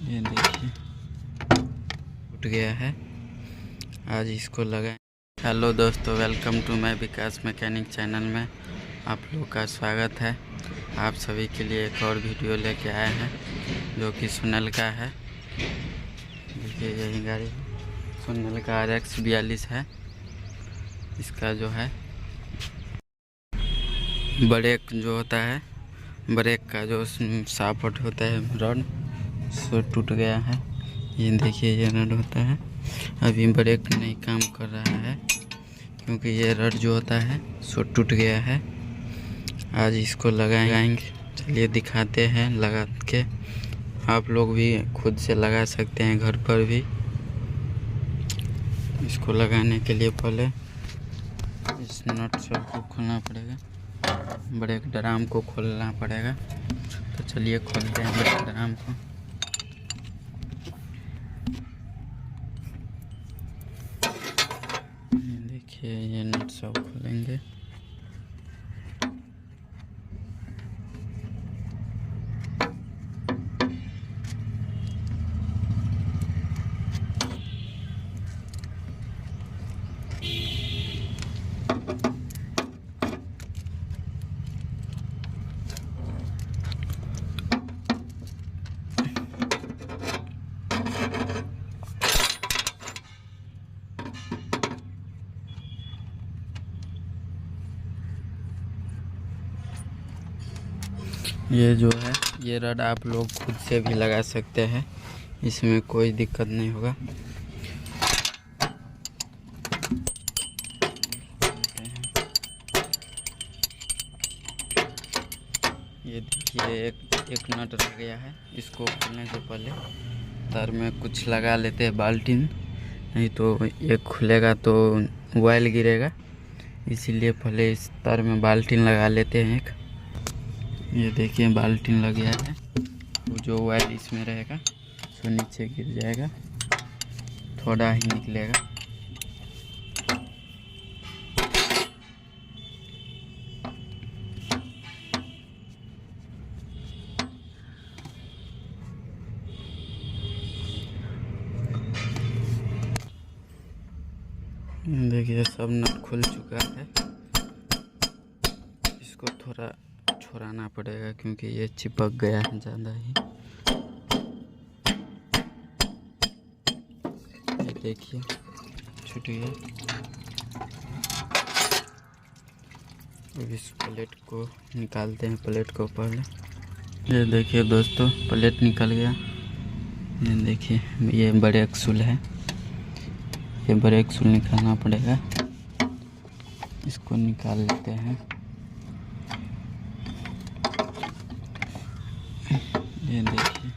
ये देखिए टूट गया है, आज इसको लगाए। हेलो दोस्तों, welcome to my Vikas mechanic channel में आप लोग का स्वागत है। आप सभी के लिए एक और वीडियो लेके आए हैं जो कि सुनल का है। देखिए यही गाड़ी सुनल का RX 42 है। इसका जो है ब्रेक जो होता है, ब्रेक का जो सापट होता है रॉड सो टूट गया है। ये देखिए ये रड होता है, अभी ब्रेक नहीं काम कर रहा है क्योंकि ये रड जो होता है सो टूट गया है। आज इसको लगाएंगे, चलिए दिखाते हैं लगा के। आप लोग भी खुद से लगा सकते हैं घर पर भी। इसको लगाने के लिए पहले इस नट सब को खोलना पड़ेगा, ब्रेक ड्राम को खोलना पड़ेगा। तो चलिए खोलते हैं ब्रेक ड्राम को। देखिए ये नट सब खोलेंगे। ये जो है ये रड आप लोग खुद से भी लगा सकते हैं, इसमें कोई दिक्कत नहीं होगा। ये देखिए एक नट रह गया है, इसको खोलने से पहले तार में कुछ लगा लेते हैं, बाल्टीन, नहीं तो ये खुलेगा तो ऑयल गिरेगा। इसीलिए पहले इस तार में बाल्टीन लगा लेते हैं एक। ये देखिए बाल्टीन लग गया है, वो जो ऑयल इसमें रहेगा सो नीचे गिर जाएगा, थोड़ा ही निकलेगा। देखिए सब नट खुल चुका है, इसको थोड़ा छोड़ाना पड़ेगा क्योंकि ये चिपक गया है ज़्यादा ही। ये देखिए छूट गया। अब इस प्लेट को निकालते हैं, प्लेट को पहले। ये देखिए दोस्तों प्लेट निकल गया। ये देखिए ये ब्रेक शूल है, ये ब्रेक शूल निकालना पड़ेगा। इसको निकाल लेते हैं। ये देखिए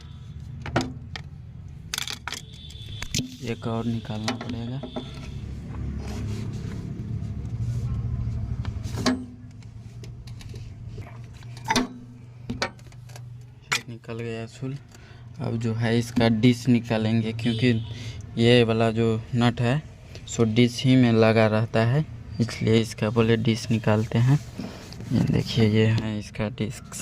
एक और निकालना पड़ेगा। निकल गया शूल। अब जो है इसका डिश निकालेंगे क्योंकि ये वाला जो नट है सो डिश ही में लगा रहता है, इसलिए इसका पहले डिश निकालते हैं। ये देखिए ये है इसका डिस्क।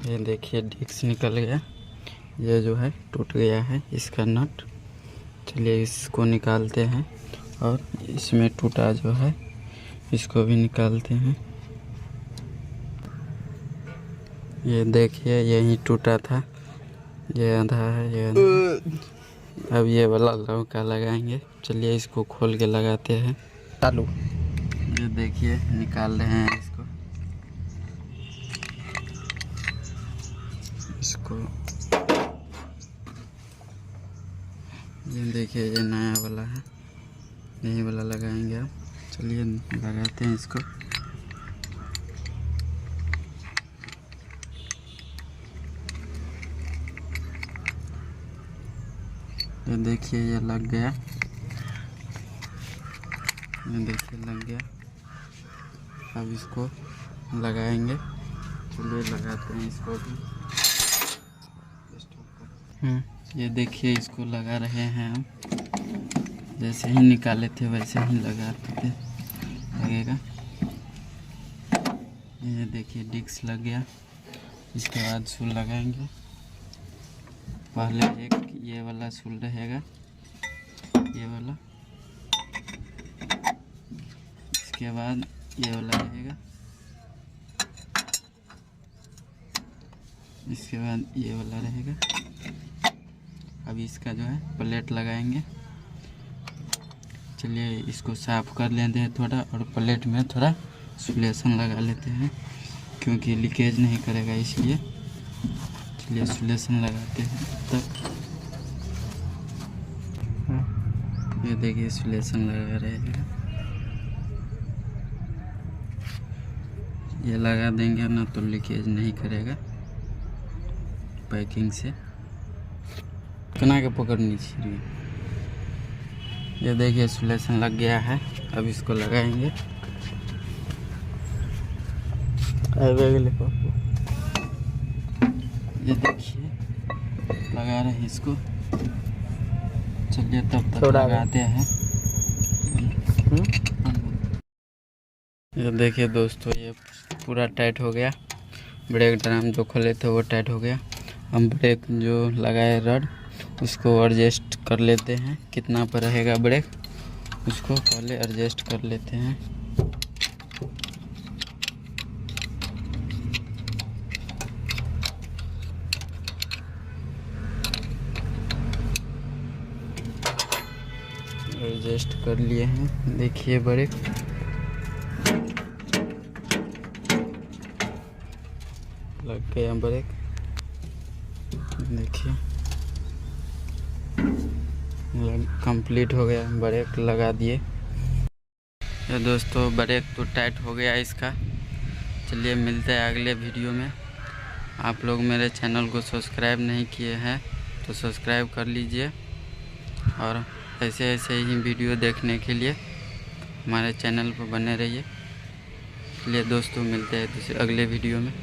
ये देखिए डिस्क निकल गया, ये जो है टूट गया है इसका नट। चलिए इसको निकालते हैं और इसमें टूटा जो है इसको भी निकालते हैं। ये देखिए यही टूटा था, ये आधा है ये आधा। अब ये वाला लौका लगाएंगे, चलिए इसको खोल के लगाते हैं। चालू। ये देखिए निकाल रहे हैं इसको। ये देखिए ये नया वाला है, यही वाला लगाएंगे। अब चलिए लगाते हैं इसको। ये देखिए ये लग गया, ये देखिए लग गया। अब इसको लगाएंगे, चलिए लगाते हैं इसको भी। ये देखिए इसको लगा रहे हैं हम, जैसे ही निकाले थे वैसे ही लगाते थे, लगेगा। देखिए डिस्क लग गया। इसके बाद सूल लगाएंगे। पहले एक ये वाला सूल रहेगा, ये वाला। इसके बाद ये वाला रहेगा। इसके बाद ये वाला रहेगा। अभी इसका जो है प्लेट लगाएंगे। चलिए इसको साफ कर लेते हैं थोड़ा, और प्लेट में थोड़ा सुलेशन लगा लेते हैं क्योंकि लीकेज नहीं करेगा, इसलिए। चलिए सुलेशन लगाते हैं तब। ये देखिए सुलेशन लगा रहे हैं। ये लगा देंगे ना तो लीकेज नहीं करेगा पैकिंग से। कना के पकड़नी चाहिए। ये देखिए सुलेशन लग गया है। अब इसको लगाएंगे। ये देखिए लगा रहे हैं इसको। चलिए तब तक लगाते हैं। ये देखिए दोस्तों, ये पूरा टाइट हो गया। ब्रेक ड्रम जो खोले थे वो टाइट हो गया। हम ब्रेक जो लगाए रड उसको एडजस्ट कर लेते हैं। कितना पर रहेगा ब्रेक उसको पहले एडजस्ट कर लेते हैं। एडजस्ट कर लिए हैं। देखिए ब्रेक लग गया। ब्रेक देखिए कंप्लीट हो गया। ब्रेक लगा दिए। तो दोस्तों ब्रेक तो टाइट हो गया इसका। चलिए मिलते हैं अगले वीडियो में। आप लोग मेरे चैनल को सब्सक्राइब नहीं किए हैं तो सब्सक्राइब कर लीजिए, और ऐसे ही वीडियो देखने के लिए हमारे चैनल पर बने रहिए। चलिए दोस्तों मिलते हैं अगले वीडियो में।